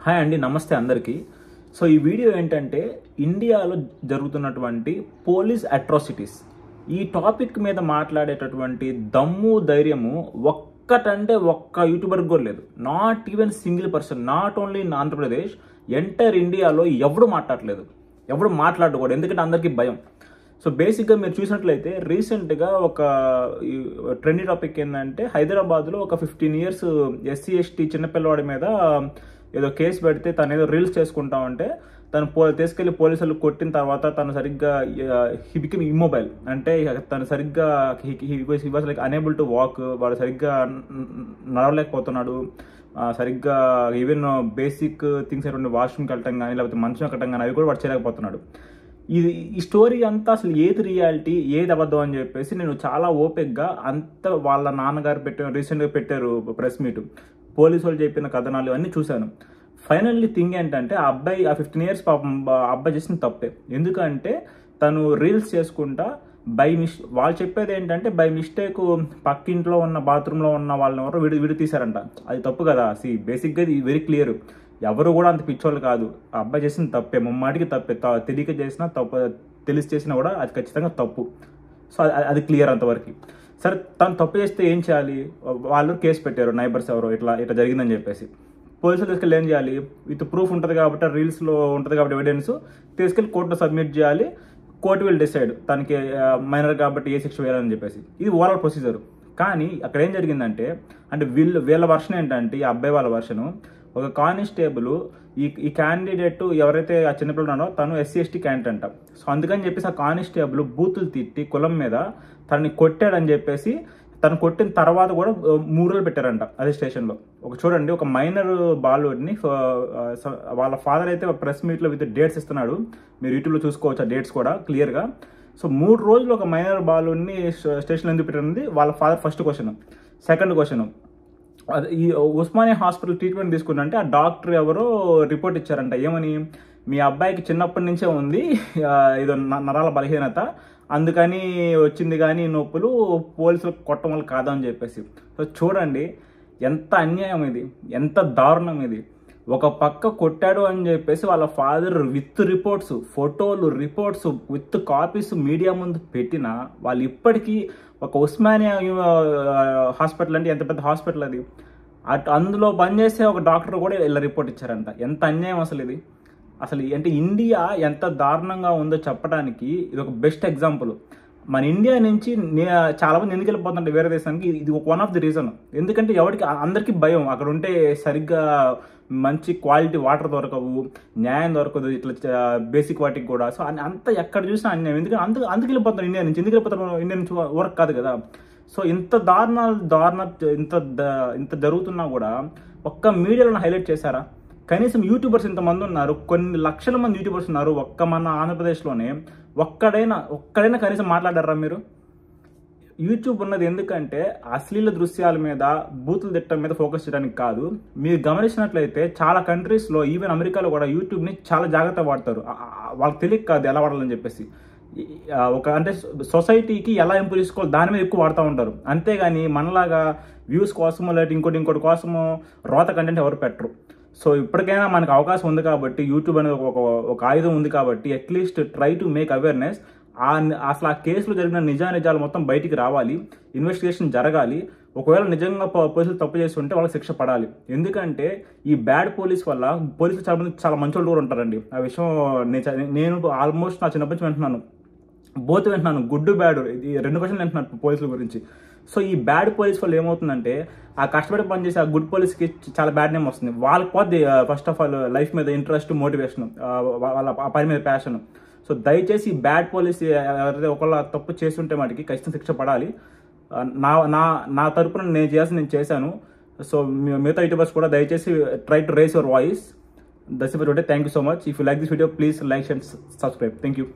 Hi అండి, నమస్తే అందరికీ. సో ఈ వీడియో ఏంటంటే ఇండియాలో జరుగుతున్నటువంటి పోలీస్ అట్రాసిటీస్ ఈ టాపిక్ మీద మాట్లాడేటటువంటి దమ్ము ధైర్యము ఒక్కటంటే ఒక్క యూట్యూబర్ కూడా లేదు. Not even single person, not only in Andhra Pradesh, entire ఇండియాలో ఎవడు మాట్లాడలేదు, ఎవడు మాట్లాడకూడదు, ఎందుకంటే అందరికీ భయం. సో బేసిక్గా మీరు చూసినట్లయితే రీసెంట్గా ఒక ట్రెండీ టాపిక్ ఏంటంటే హైదరాబాద్లో ఒక 15 years ఎస్సీ ఎస్టీ చిన్నపిల్లవాడి మీద ఏదో కేసు పెడితే తను ఏదో రీల్స్ చేసుకుంటా ఉంటే తను తీసుకెళ్లి పోలీసులు కొట్టిన తర్వాత తను సరిగ్గా హీ బికమ్ ఇమ్మొబైల్, అంటే తను సరిగ్గా he was like unable to walk, వాడు సరిగ్గా నడవలేకపోతున్నాడు, సరిగ్గా ఈవెన్ బేసిక్ థింగ్స్ అటువంటి వాష్రూమ్కి వెళ్ళటం కానీ లేకపోతే మంచం ఎక్కడం కానీ అవి కూడా వాడు చేయలేకపోతున్నాడు. ఈ స్టోరీ అంతా అసలు ఏది రియాలిటీ ఏది అబద్ధం అని చెప్పేసి నేను చాలా ఓపిక్గా అంత వాళ్ళ నాన్నగారు రీసెంట్గా పెట్టారు ప్రెస్ మీట్, పోలీసు వాళ్ళు చెప్పిన కథనాలు అన్నీ చూశాను. ఫైనల్లీ థింగ్ ఏంటంటే ఆ 15 years పాపం అబ్బాయి చేసిన తప్పే. ఎందుకంటే తను రీల్స్ చేసుకుంటా వాళ్ళు చెప్పేది ఏంటంటే బై మిస్టేక్ పక్కింట్లో ఉన్న బాత్రూంలో ఉన్న వాళ్ళని ఎవరో విడి తీశారంట. అది తప్పు కదా. బేసిక్గా ఇది వెరీ క్లియర్, ఎవరు కూడా అంత పిచ్చోళ్ళు కాదు. ఆ అబ్బాయి చేసిన తప్పే, ముమ్మాటికి తప్పే, తెలియక చేసినా తప్పు, తెలిసి చేసినా కూడా అది ఖచ్చితంగా తప్పు. సో అది క్లియర్ అంతవరకు. సరే, తను తప్పు చేస్తే ఏం చేయాలి? వాళ్ళు కేసు పెట్టారు, నైబర్స్ ఎవరో ఇట్లా జరిగిందని చెప్పేసి. పోలీసులు తీసుకెళ్ళి ఏం చేయాలి? విత్ ప్రూఫ్ ఉంటుంది కాబట్టి, రీల్స్లో ఉంటుంది కాబట్టి ఎవిడెన్స్ తీసుకెళ్ళి కోర్టులో సబ్మిట్ చేయాలి. కోర్టు విల్ డిసైడ్ తనకి మైనర్ కాబట్టి ఏ శిక్ష వేయాలని చెప్పేసి. ఇది ఓవరాల్ ప్రొసీజర్. కానీ అక్కడ ఏం జరిగిందంటే, అంటే వీళ్ళ వర్షన్ ఏంటంటే, ఈ అబ్బాయి వాళ్ళ వర్షను, ఒక కానిస్టేబుల్ ఈ క్యాండిడేట్ ఎవరైతే ఆ చిన్నపిల్లడో తను ఎస్సీ ఎస్టీ క్యాండిడేట్ అంట. సో అందుకని చెప్పేసి ఆ కానిస్టేబుల్ బూతులు తిట్టి కులం మీద తనని కొట్టాడని చెప్పేసి, తను కొట్టిన తర్వాత కూడా 3 రోజులు పెట్టారంట అదే స్టేషన్లో. చూడండి, ఒక మైనర్ బాలుడిని వాళ్ళ ఫాదర్ అయితే ప్రెస్ మీట్లో విత్ డేట్స్ ఇస్తున్నాడు, మీరు యూట్యూబ్లో చూసుకోవచ్చు ఆ డేట్స్ కూడా క్లియర్గా. సో 3 రోజులు ఒక మైనర్ బాలుడిని స్టేషన్లో ఎందుకు పెట్టారన్నది వాళ్ళ father first question. Second question, ఈ ఉస్మానియా హాస్పిటల్ ట్రీట్మెంట్ తీసుకుంటే ఆ డాక్టర్ ఎవరో రిపోర్ట్ ఇచ్చారంట, ఏమని, మీ అబ్బాయికి చిన్నప్పటి నుంచే ఉంది ఏదో నరాల బలహీనత, అందుకని వచ్చింది కానీ నొప్పులు, పోలీసులు కొట్టడం వల్ల కాదని చెప్పేసి. సో చూడండి ఎంత అన్యాయం ఇది, ఎంత దారుణం ఇది. ఒక పక్క కొట్టాడు అని చెప్పేసి వాళ్ళ ఫాదర్ విత్ రిపోర్ట్స్, ఫోటోలు, రిపోర్ట్స్ విత్ కాపీస్ మీడియా ముందు పెట్టినా వాళ్ళు ఇప్పటికీ ఒక ఉస్మానియా హాస్పిటల్ అంటే ఎంత పెద్ద హాస్పిటల్ అది, అందులో పనిచేసే ఒక డాక్టర్ కూడా ఇలా రిపోర్ట్ ఇచ్చారంట. ఎంత అన్యాయం అసలు ఇది. అసలు అంటే ఇండియా ఎంత దారుణంగా ఉందో చెప్పడానికి ఇది ఒక బెస్ట్ ఎగ్జాంపుల్. మన ఇండియా నుంచి చాలా మంది ఎందుకు వెళ్ళిపోతుంటే వేరే దేశానికి, ఇది ఒక వన్ ఆఫ్ ది రీజన్. ఎందుకంటే అందరికీ భయం, అక్కడ ఉంటే సరిగ్గా మంచి క్వాలిటీ వాటర్ దొరకవు, న్యాయం దొరకదు, ఇట్లా బేసిక్ వాటికి కూడా. సో అంత ఎక్కడ చూసినా అన్యాయం. ఎందుకంటే అందుకు వెళ్ళిపోతారు ఇండియా నుంచి. ఎందుకు వెళ్ళిపోతారు ఇండియా నుంచి? వర్క్ కాదు కదా. సో ఇంత ఇంత జరుగుతున్నా కూడా ఒక్క మీడియాలో హైలైట్ చేశారా? కనీసం యూట్యూబర్స్ ఇంతమంది ఉన్నారు, కొన్ని లక్షల మంది యూట్యూబర్స్ ఉన్నారు, ఒక్క మన ఆంధ్రప్రదేశ్లోనే ఒక్కడైనా కనీసం మాట్లాడారా మీరు? యూట్యూబ్ ఉన్నది ఎందుకంటే అశ్లీల దృశ్యాల మీద, బూతులు తిట్టడం మీద ఫోకస్ చేయడానికి కాదు. మీరు గమనించినట్లయితే చాలా కంట్రీస్లో, ఈవెన్ అమెరికాలో కూడా యూట్యూబ్ని చాలా జాగ్రత్తగా వాడతారు. వాళ్ళకి తెలియక కాదు ఎలా వాడాలని చెప్పేసి. అంటే సొసైటీకి ఎలా ఇంప్రూవ్ చేసుకోవాలి దాని మీద ఎక్కువ వాడుతూ ఉంటారు. అంతేగాని మనలాగా వ్యూస్ కోసమో లేదా ఇంకోటి కోసమో రోత కంటెంట్ ఎవరు పెట్టరు. సో ఇప్పటికైనా మనకు అవకాశం ఉంది కాబట్టి, యూట్యూబ్ అనేది ఒక ఆయుధం ఉంది కాబట్టి, at least try to make awareness. అసలు ఆ కేసులో జరిగిన నిజాలు మొత్తం బయటికి రావాలి, ఇన్వెస్టిగేషన్ జరగాలి. ఒకవేళ నిజంగా పోలీసులు తప్పు చేసి ఉంటే వాళ్ళకి శిక్ష పడాలి. ఎందుకంటే ఈ బ్యాడ్ పోలీస్ వల్ల పోలీసులు చాలా మంచి వాళ్ళు కూడా ఉంటారండి. ఆ విషయం నేను ఆల్మోస్ట్ నా చిన్నప్పటి నుంచి వింటున్నాను, వింటున్నాను, గుడ్ బ్యాడ్, ఈ 2 క్వశ్చన్లు వింటున్నాను పోలీసుల గురించి. సో ఈ బ్యాడ్ పోలీస్ వల్ల ఏమవుతుందంటే ఆ కష్టపడి పనిచేసి ఆ గుడ్ పోలీస్కి చాలా బ్యాడ్ నేమ్ వస్తుంది. వాళ్ళకి పోద్ది ఫస్ట్ ఆఫ్ ఆల్ లైఫ్ మీద ఇంట్రెస్ట్, మోటివేషన్, వాళ్ళ ఆ పని మీద ప్యాషన్. సో దయచేసి ఈ బ్యాడ్ పోలీస్ ఎవరైతే ఒకళ్ళ తప్పు చేస్తుంటే వాటికి ఖచ్చితంగా శిక్ష పడాలి. నా తరపున నేను చేశాను. సో మిగతా యూట్యూబర్స్ కూడా దయచేసి try to raise your voice. That's it. Thank you so much. If you like this video please like and subscribe. Thank you.